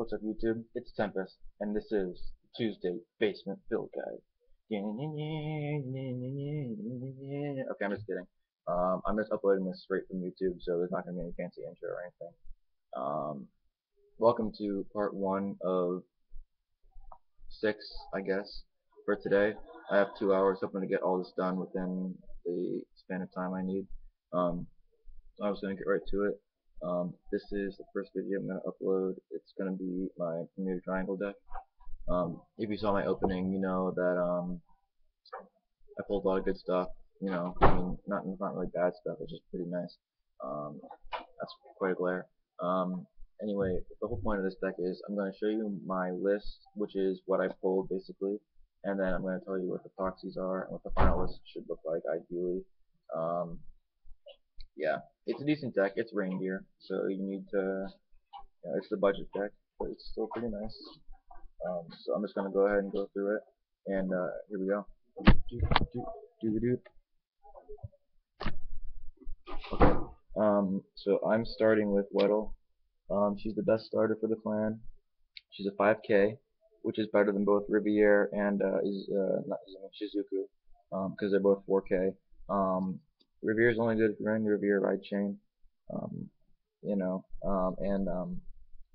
What's up, YouTube? It's Tempest, and this is Tuesday Basement Build Guide. Okay, I'm just kidding. I'm just uploading this straight from YouTube, so there's not going to be any fancy intro or anything. Welcome to part 1 of 6, I guess, for today. I have 2 hours, hoping to get all this done within the span of time I need. So I'm just going to get right to it. This is the first video I'm going to upload. It's going to be my Bermuda triangle deck. If you saw my opening, you know that I pulled a lot of good stuff. You know, I mean, not really bad stuff. It's just pretty nice. That's quite a glare. Anyway, the whole point of this deck is I'm going to show you my list, which is what I pulled basically, and then I'm going to tell you what the proxies are and what the final list should look like ideally. Yeah, it's a decent deck. It's Raindear, so you need to. It's the budget deck, but it's still pretty nice. So I'm just gonna go ahead and go through it, and here we go. Okay. So I'm starting with Weddle. She's the best starter for the clan. She's a 5K, which is better than both Riviere and not Shizuku, because they're both 4K. Riviere is only good if you're running the Riviere ride chain.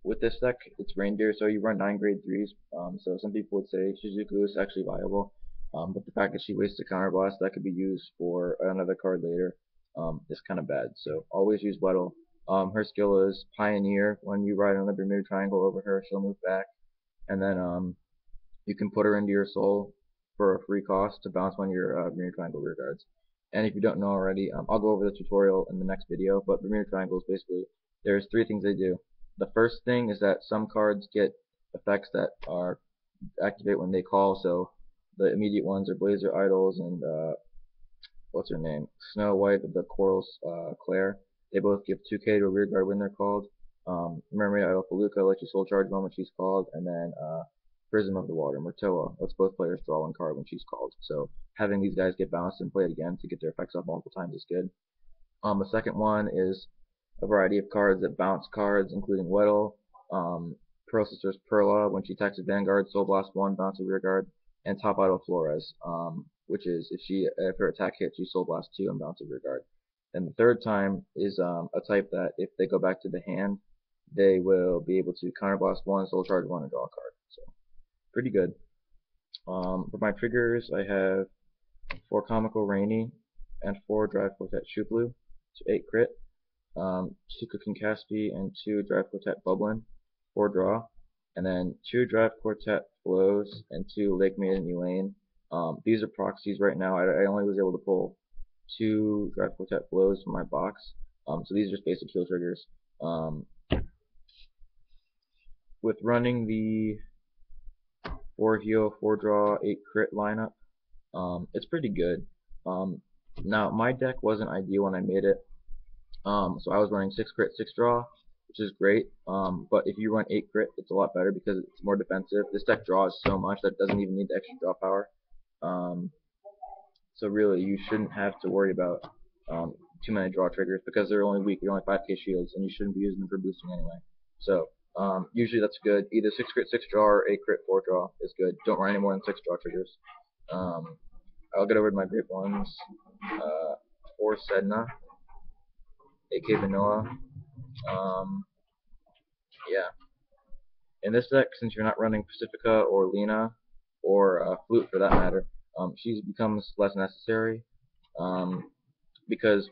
With this deck, it's Reindeer, so you run 9 grade 3s. So some people would say Shizuku is actually viable, but the fact that she wastes a counterblast that could be used for another card later is kind of bad. So always use Weddle. Her skill is Pioneer. When you ride on the Bermuda triangle over her, she'll move back, and then you can put her into your soul for a free cost to bounce one of your Bermuda triangle rear guards. And if you don't know already, I'll go over the tutorial in the next video, but Bermuda triangles basically, there's 3 things they do. The first thing is that some cards get effects that are activate when they call, so the immediate ones are Blazer Idols and what's her name? Snow White of the Corals Claire. They both give 2k to a rear guard when they're called. Mermaid Idol Feluca lets you soul charge one when she's called, and then Prism of the Water, Murtoa, lets both players draw 1 card when she's called. So having these guys get bounced and played again to get their effects up multiple times is good. The second one is a variety of cards that bounce cards, including Weddle, Pearl Sisters Perla, when she attacks a Vanguard, Soul Blast 1, bounce a rear guard, and Top Idol Flores, which is if her attack hits, you Soul Blast 2 and bounce a rear guard. And the third time is a type that if they go back to the hand, they will be able to counterblast 1, Soul Charge 1, and draw a card. So pretty good. For my triggers, I have 4 Comical Rainy and 4 Drive Quartet Shuplu, so 8 crit. 2 Cooking Caspi and 2 Drive Quartet Bublin, 4 draw, and then 2 Drive Quartet Flows and 2 Lake Maiden Elaine. These are proxies right now. I only was able to pull 2 Drive Quartet Flows from my box, so these are just basic heal triggers. With running the 4 heal, 4 draw, 8 crit lineup, it's pretty good. Now my deck wasn't ideal when I made it. So I was running 6 crit, 6 draw, which is great. But if you run 8 crit, it's a lot better because it's more defensive. This deck draws so much that it doesn't even need the extra draw power. So really, you shouldn't have to worry about too many draw triggers because they're only weak. They're only 5k shields, and you shouldn't be using them for boosting anyway. So usually that's good. Either 6 crit, 6 draw, or 8 crit, 4 draw is good. Don't run any more than 6 draw triggers. I'll get over to my great ones. 4 Sedna. 8k Vanilla. Yeah. In this deck, since you're not running Pacifica or Lena or Flute for that matter, she becomes less necessary because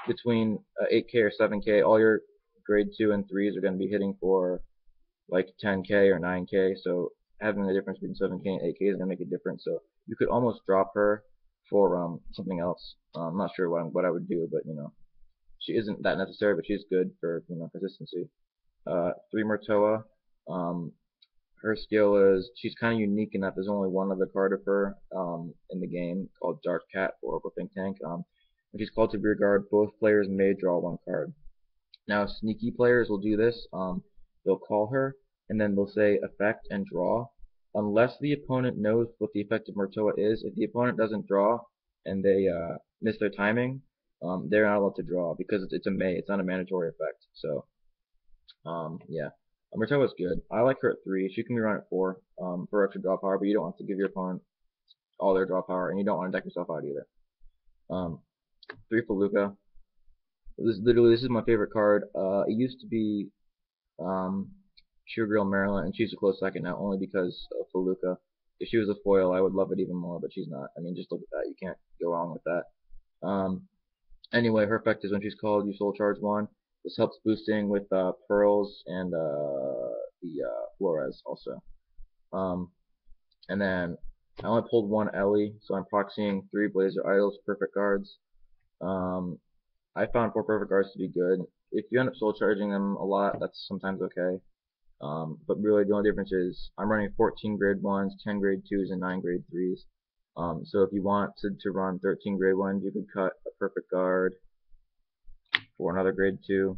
between 8k or 7k, all your grade 2 and 3s are going to be hitting for like 10k or 9k. So having the difference between 7k and 8k is going to make a difference. So you could almost drop her for something else. I'm not sure what I would do, but you know. She isn't that necessary, but she's good for consistency. 3 Murtoa. Her skill is she's kind of unique in that there's only one other card of her in the game called Dark Cat for Oracle Think Tank. When she's called to rear guard, both players may draw 1 card. Now sneaky players will do this. They'll call her and then they'll say effect and draw. Unless the opponent knows what the effect of Murtoa is, if the opponent doesn't draw and they miss their timing, they're not allowed to draw because it's a may. It's not a mandatory effect. So, yeah. Murtaugh is good. I like her at 3. She can be run at 4 for extra draw power, but you don't want to give your opponent all their draw power, and you don't want to deck yourself out either. 3 Feluca. This is my favorite card. It used to be Sugar Girl Maryland, and she's a close second now, only because of Feluca. If she was a foil, I would love it even more, but she's not. I mean, just look at that. You can't go wrong with that. Anyway, her effect is when she's called, you soul charge 1. This helps boosting with Pearls and the Flores also. And then I only pulled 1 Ellie, so I'm proxying 3 Blazer Idols, perfect cards. I found 4 perfect cards to be good. If you end up soul charging them a lot, that's sometimes okay. But really the only difference is I'm running 14 grade 1s, 10 grade 2s, and 9 grade 3s. So if you want to run 13 grade 1s, you could cut a perfect guard for another grade 2,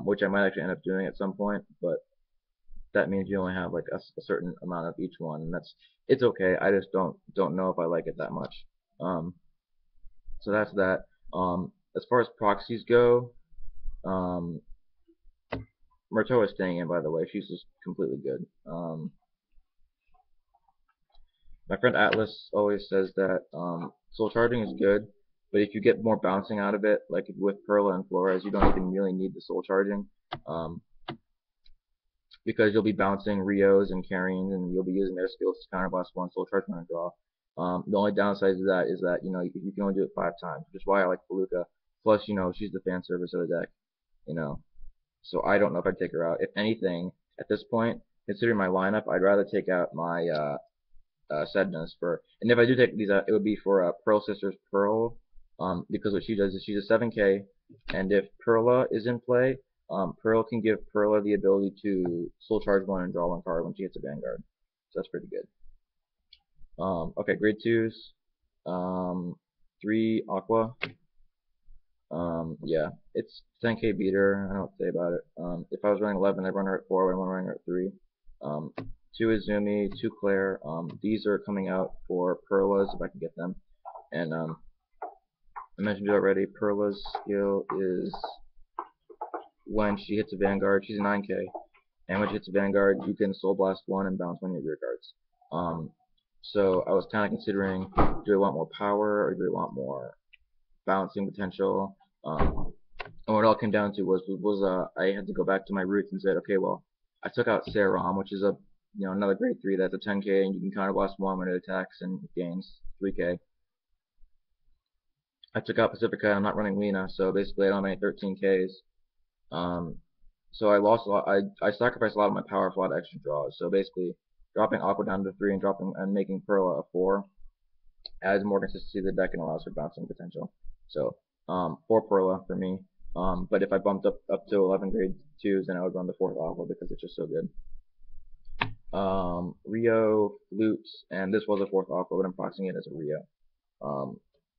which I might actually end up doing at some point, but that means you only have like a certain amount of each one, and it's okay. I just don't know if I like it that much. So that's that. As far as proxies go, Murtaugh is staying in, by the way. She's just completely good. My friend Atlas always says that soul charging is good, but if you get more bouncing out of it, like with Perla and Flores, you don't even really need the soul charging. Because you'll be bouncing Rios and carrying, and you'll be using their skills to counterblast 1 soul charge and draw. The only downside to that is that you can only do it 5 times, which is why I like Feluca. Plus, she's the fan service of the deck. So I don't know if I'd take her out. If anything, at this point, considering my lineup, I'd rather take out my Sedna's and if I do take these out, it would be for Pearl Sisters Pearl, because what she does is she's a 7K, and if Perla is in play, Pearl can give Perla the ability to soul charge 1 and draw 1 card when she hits a Vanguard. So that's pretty good. Okay, grade 2s. 3 Aqua. Yeah, it's 10K beater. I don't know what to say about it. If I was running 11, I'd run her at 4, and I'm running her at 3. 2 Izumi, 2 Claire. These are coming out for Perlas if I can get them. And I mentioned it already. Perla's skill is when she hits a Vanguard, she's a 9K, and when she hits a Vanguard, you can Soul Blast 1 and bounce 1 of your rear guards. So I was kind of considering, do I want more power or do I want more bouncing potential? And what it all came down to was I had to go back to my roots and said, okay, well, I took out Saram, which is another grade 3 that's a 10K, and you can counterblast 1 when it attacks and gains 3K. I took out Pacifica, and I'm not running Lena, so basically I don't have any 13Ks. So I lost a lot. I sacrificed a lot of my power for a lot of extra draws. So basically, dropping Aqua down to 3 and making Perla a 4 adds more consistency to the deck and allows for bouncing potential. So 4 Perla for me. But if I bumped up to 11 grade 2s, then I would run the 4th Aqua because it's just so good. Rio, Flute, and this was a 4th Aqua, but I'm proxying it as a Rio.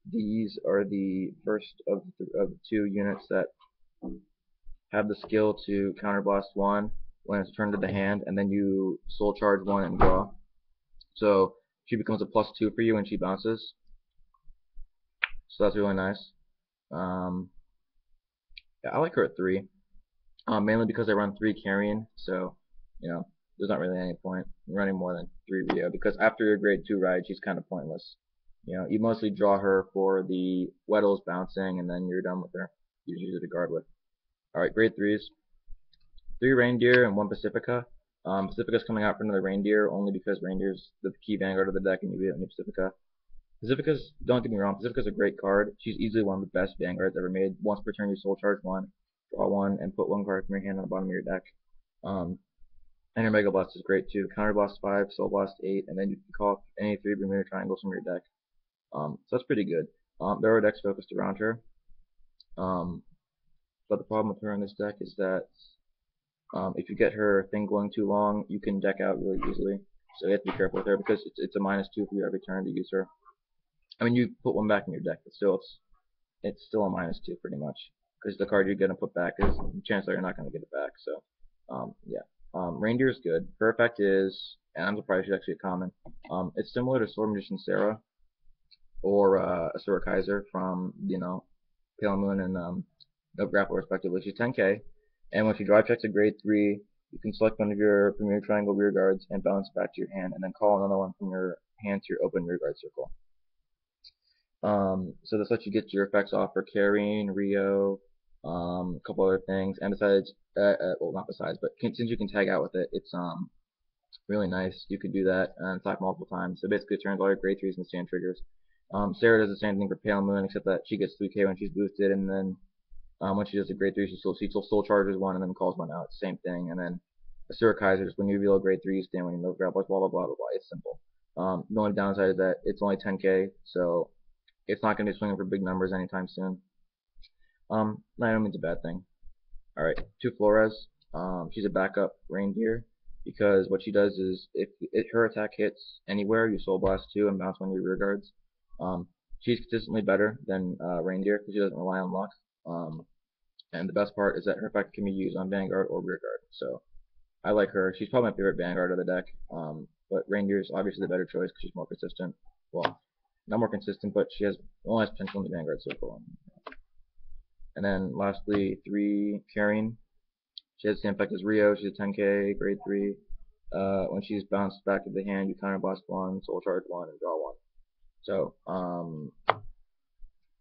These are the first of the 2 units that have the skill to counterblast 1 when it's turned to the hand, and then you soul charge 1 and draw. So she becomes a +2 for you when she bounces. So that's really nice. Yeah, I like her at 3. Mainly because I run 3 carrying, so there's not really any point in running more than 3 Rio, because after your grade 2 ride, she's kind of pointless. You mostly draw her for the Weddles bouncing, and then you're done with her. You just use her to guard with. Alright, grade 3s. 3 Reindeer and 1 Pacifica. Pacifica's coming out for another Reindeer, only because Reindeer's the key Vanguard of the deck, and you beat Pacifica. Pacifica's, don't get me wrong, Pacifica's a great card. She's easily one of the best Vanguards ever made. Once per turn, you soul charge 1, draw 1, and put 1 card from your hand on the bottom of your deck. And her Mega Blast is great too. Counter Blast 5, Soul Blast 8, and then you can call any 3 Bermuda triangles from your deck. So that's pretty good. There are decks focused around her. But the problem with her in this deck is that if you get her thing going too long, you can deck out really easily. So you have to be careful with her because it's a -2 for you every turn to use her. I mean, you put 1 back in your deck, but still it's still a -2 pretty much, because the card you're gonna put back is chances are you're not gonna get it back. So yeah, Reindeer is good. Her effect is, and I'm surprised she's actually a common. It's similar to Sword Magician Sarah or Asura Kaiser from Pale Moon and No Grapple respectively. She's 10K, and when she drive checks a grade 3, You can select one of your Bermuda Triangle rear guards and bounce back to your hand, and then call another one from your hand to your open rear guard circle. So this lets you get your effects off for carrying, Rio, a couple other things, and besides, well, not besides, but since you can tag out with it, it's really nice. You could do that and attack multiple times. So basically, it turns all your grade 3s into stand triggers. Sarah does the same thing for Pale Moon, except that she gets 3k when she's boosted, and then when she does a grade 3, she still charges one and then calls one out. Same thing. And then Asura Kaiser, just when you reveal a grade 3, you stand when you know grab, blah, blah, blah, blah, blah. It's simple. The only downside is that it's only 10k, so it's not going to be swinging for big numbers anytime soon. I don't mean it's a bad thing. Alright, 2 Flores. She's a backup Reindeer, because what she does is if her attack hits anywhere, you Soul Blast 2 and bounce one of your rear guards. She's consistently better than Reindeer because she doesn't rely on luck. And the best part is that her effect can be used on Vanguard or rear guard. So I like her. She's probably my favorite Vanguard of the deck. But Reindeer is obviously the better choice because she's more consistent. Well, not more consistent, but she has only has potential in the Vanguard circle. And then lastly, 3 Carrying. She has the same effect as Rio. She's a 10k, grade 3. When she's bounced back to the hand, you counterblast 1, soul charge 1, and draw 1. So,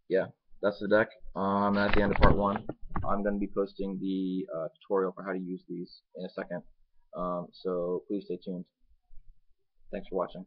yeah, that's the deck. At the end of part 1, I'm going to be posting the tutorial for how to use these in a second. So please stay tuned. Thanks for watching.